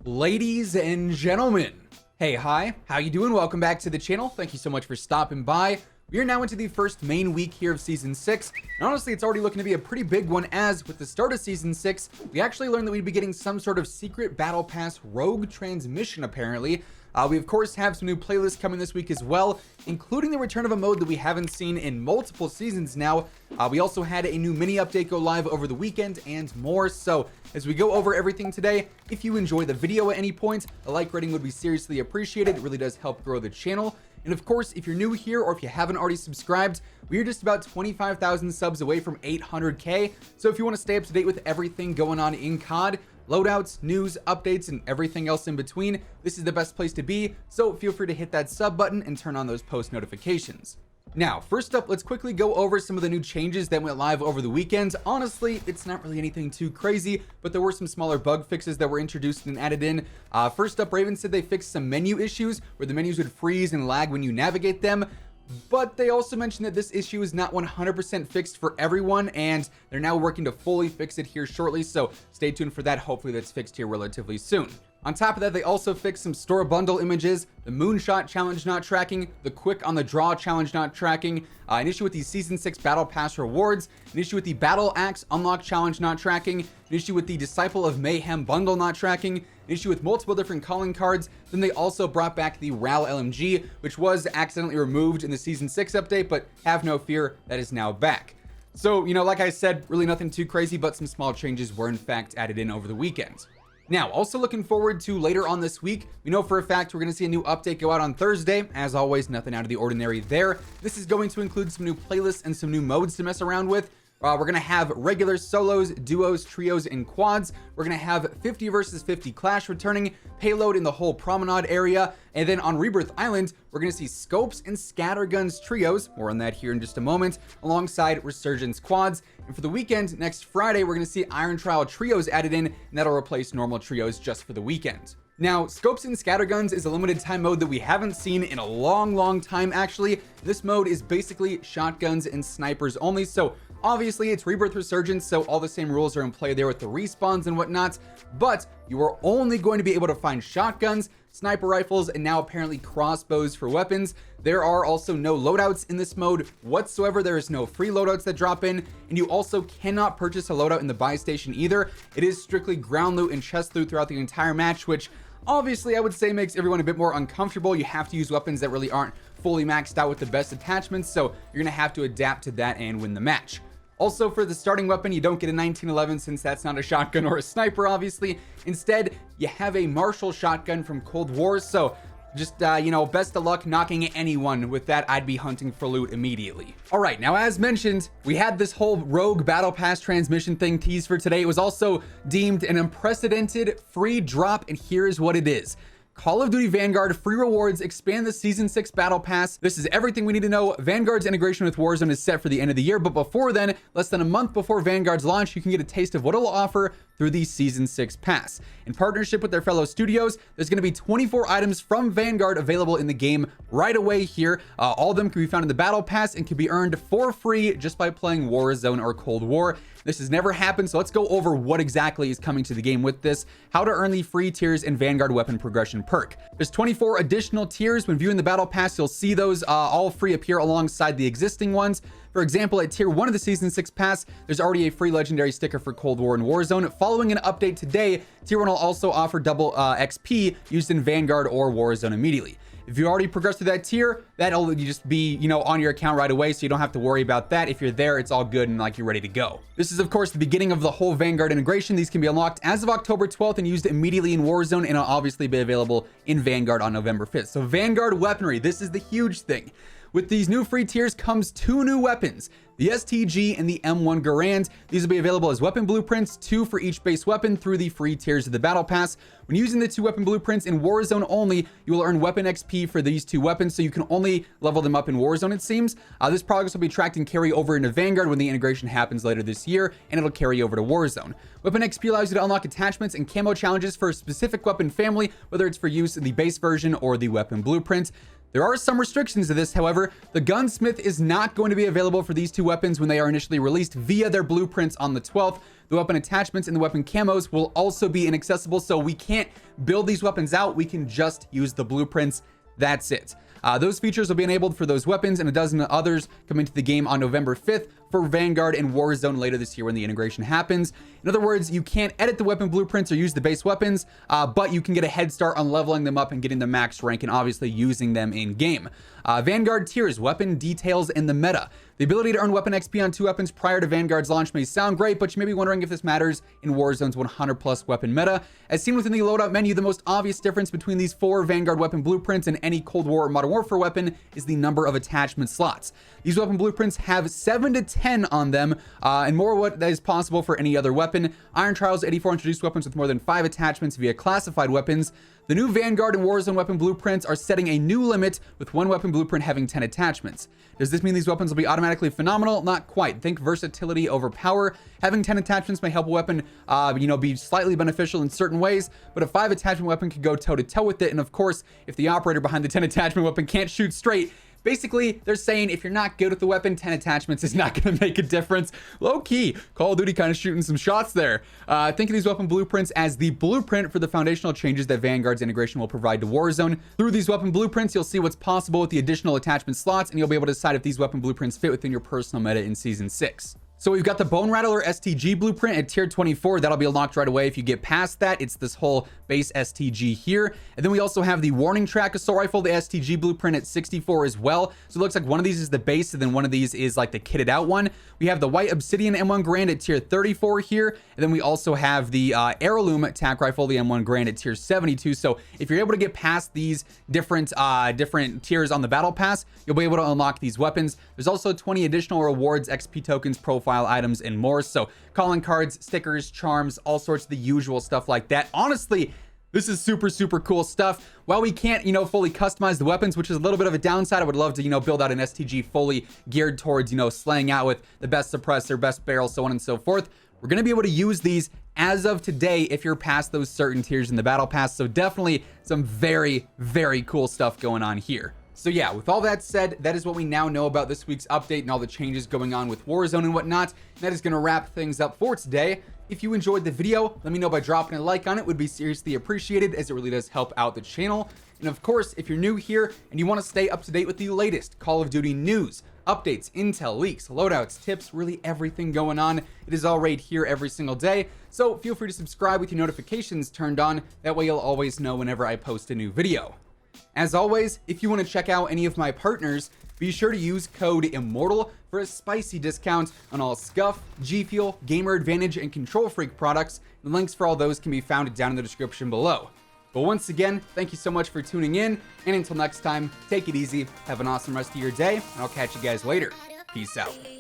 Ladies and gentlemen, hey, hi, how you doing? Welcome back to the channel. Thank you so much for stopping by. We are now into the first main week here of Season 6, and honestly, it's already looking to be a pretty big one, as with the start of Season 6, we actually learned that we'd be getting some sort of secret Battle Pass rogue transmission, apparently. We, of course, have some new playlists coming this week as well, including the return of a mode that we haven't seen in multiple seasons now. We also had a new mini update go live over the weekend and more. So as we go over everything today, if you enjoy the video at any point, a like rating would be seriously appreciated. It really does help grow the channel. And of course, if you're new here or if you haven't already subscribed, we are just about 25,000 subs away from 800K. So if you want to stay up to date with everything going on in COD, loadouts, news, updates, and everything else in between, this is the best place to be. So feel free to hit that sub button and turn on those post notifications. Now, first up, let's quickly go over some of the new changes that went live over the weekend. Honestly, it's not really anything too crazy, but there were some smaller bug fixes that were introduced and added in. First up, Raven said they fixed some menu issues where the menus would freeze and lag when you navigate them. But they also mentioned that this issue is not 100% fixed for everyone, and they're now working to fully fix it here shortly, so stay tuned for that. Hopefully that's fixed here relatively soon. On top of that, they also fixed some store bundle images, the moonshot challenge not tracking, the quick on the draw challenge not tracking, an issue with the Season 6 Battle Pass rewards, an issue with the Battle Axe unlock challenge not tracking, an issue with the Disciple of Mayhem bundle not tracking, an issue with multiple different calling cards. Then they also brought back the RAL LMG, which was accidentally removed in the Season 6 update, but have no fear, that is now back. So, like I said, really nothing too crazy, but some small changes were in fact added in over the weekend. Now, also looking forward to later on this week, we know for a fact we're going to see a new update go out on Thursday. As always, nothing out of the ordinary there. This is going to include some new playlists and some new modes to mess around with. We're going to have regular solos, duos, trios, and quads. We're going to have 50 versus 50 clash returning, payload in the whole promenade area, and then on Rebirth Island, we're going to see scopes and scatterguns trios, more on that here in just a moment, alongside resurgence quads. And for the weekend, next Friday, we're going to see Iron Trial trios added in, and that'll replace normal trios just for the weekend. Now, Scopes and Scatterguns is a limited time mode that we haven't seen in a long time, actually. This mode is basically shotguns and snipers only, so obviously it's Rebirth Resurgence, so all the same rules are in play there with the respawns and whatnot, but you are only going to be able to find shotguns, sniper rifles, and now apparently crossbows for weapons. There are also no loadouts in this mode whatsoever. There is no free loadouts that drop in, and you also cannot purchase a loadout in the buy station either. It is strictly ground loot and chest loot throughout the entire match, which obviously I would say makes everyone a bit more uncomfortable. You have to use weapons that really aren't fully maxed out with the best attachments, so you're gonna have to adapt to that and win the match. Also, for the starting weapon, you don't get a 1911 since that's not a shotgun or a sniper, obviously. Instead, you have a Marshall shotgun from Cold War, so just, best of luck knocking anyone with that. I'd be hunting for loot immediately. All right, now as mentioned, we had this whole rogue battle pass transmission thing teased for today. It was also deemed an unprecedented free drop, and here's what it is. Call of Duty Vanguard free rewards expand the Season 6 Battle Pass. This is everything we need to know. Vanguard's integration with Warzone is set for the end of the year, but before then, less than a month before Vanguard's launch, you can get a taste of what it'll offer through the Season 6 Pass. In partnership with their fellow studios, there's going to be 24 items from Vanguard available in the game right away here. All of them can be found in the Battle Pass and can be earned for free just by playing Warzone or Cold War. This has never happened, so let's go over what exactly is coming to the game with this, how to earn the free tiers and Vanguard weapon progression perk. There's 24 additional tiers. When viewing the Battle Pass, you'll see those all free appear alongside the existing ones. For example, at tier 1 of the Season 6 Pass, there's already a free legendary sticker for Cold War and Warzone. Following an update today, tier 1 will also offer double XP used in Vanguard or Warzone immediately. If you already progressed through that tier, that'll just be, on your account right away, so you don't have to worry about that. If you're there, it's all good and like you're ready to go. This is, of course, the beginning of the whole Vanguard integration. These can be unlocked as of October 12th and used immediately in Warzone, and will obviously be available in Vanguard on November 5th. So Vanguard weaponry, this is the huge thing. With these new free tiers comes 2 new weapons, the STG and the M1 Garand. These will be available as weapon blueprints, 2 for each base weapon through the free tiers of the Battle Pass. When using the 2 weapon blueprints in Warzone only, you will earn weapon XP for these 2 weapons, so you can only level them up in Warzone, it seems. This progress will be tracked and carry over into Vanguard when the integration happens later this year, and it'll carry over to Warzone. Weapon XP allows you to unlock attachments and camo challenges for a specific weapon family, whether it's for use in the base version or the weapon blueprint. There are some restrictions to this, however. The Gunsmith is not going to be available for these two weapons when they are initially released via their blueprints on the 12th. The weapon attachments and the weapon camos will also be inaccessible, so we can't build these weapons out. We can just use the blueprints. That's it. Those features will be enabled for those weapons and a dozen others coming to the game on November 5th for Vanguard and Warzone later this year when the integration happens. In other words, you can't edit the weapon blueprints or use the base weapons, but you can get a head start on leveling them up and getting the max rank and obviously using them in game. Vanguard tiers, weapon details, and the meta. The ability to earn weapon XP on 2 weapons prior to Vanguard's launch may sound great, but you may be wondering if this matters in Warzone's 100+ weapon meta. As seen within the loadout menu, the most obvious difference between these 4 Vanguard weapon blueprints and any Cold War or Modern Warfare weapon is the number of attachment slots. These weapon blueprints have 7 to 10 on them, and more what is possible for any other weapon. Iron Trials 84 introduced weapons with more than 5 attachments via classified weapons. The new Vanguard and Warzone weapon blueprints are setting a new limit, with 1 weapon blueprint having 10 attachments. Does this mean these weapons will be automatically phenomenal? Not quite. Think versatility over power. Having 10 attachments may help a weapon, be slightly beneficial in certain ways, but a 5 attachment weapon could go toe-to-toe with it. And of course, if the operator behind the 10 attachment weapon can't shoot straight, basically, they're saying if you're not good with the weapon, 10 attachments is not going to make a difference. Low key, Call of Duty kind of shooting some shots there. Think of these weapon blueprints as the blueprint for the foundational changes that Vanguard's integration will provide to Warzone. Through these weapon blueprints, you'll see what's possible with the additional attachment slots, and you'll be able to decide if these weapon blueprints fit within your personal meta in Season 6. So we've got the Bone Rattler STG blueprint at tier 24. That'll be unlocked right away. If you get past that, it's this whole base STG here. And then we also have the Warning Track Assault Rifle, the STG blueprint at 64 as well. So it looks like one of these is the base, and then one of these is like the kitted out one. We have the White Obsidian M1 Grand at tier 34 here. And then we also have the Heirloom Attack Rifle, the M1 Grand at tier 72. So if you're able to get past these different tiers on the Battle Pass, you'll be able to unlock these weapons. There's also 20 additional rewards, XP tokens, profile items, and more. So calling cards, stickers, charms, all sorts of the usual stuff like that. Honestly, this is super, super cool stuff. While we can't, fully customize the weapons, which is a little bit of a downside, I would love to, build out an STG fully geared towards, slaying out with the best suppressor, best barrel, so on and so forth. We're going to be able to use these as of today if you're past those certain tiers in the Battle Pass. So definitely some very, very cool stuff going on here. So yeah, with all that said, that is what we now know about this week's update and all the changes going on with Warzone and whatnot. That is going to wrap things up for today. If you enjoyed the video, let me know by dropping a like on it. Would be seriously appreciated, as it really does help out the channel. And of course, if you're new here and you want to stay up to date with the latest Call of Duty news, updates, intel, leaks, loadouts, tips, really everything going on, it is all right here every single day. So feel free to subscribe with your notifications turned on. That way you'll always know whenever I post a new video. As always, if you want to check out any of my partners, be sure to use code WHosImmortal for a spicy discount on all Scuff, G Fuel, Gamer Advantage, and Control Freak products. The links for all those can be found down in the description below. But once again, thank you so much for tuning in, and until next time, take it easy, have an awesome rest of your day, and I'll catch you guys later. Peace out.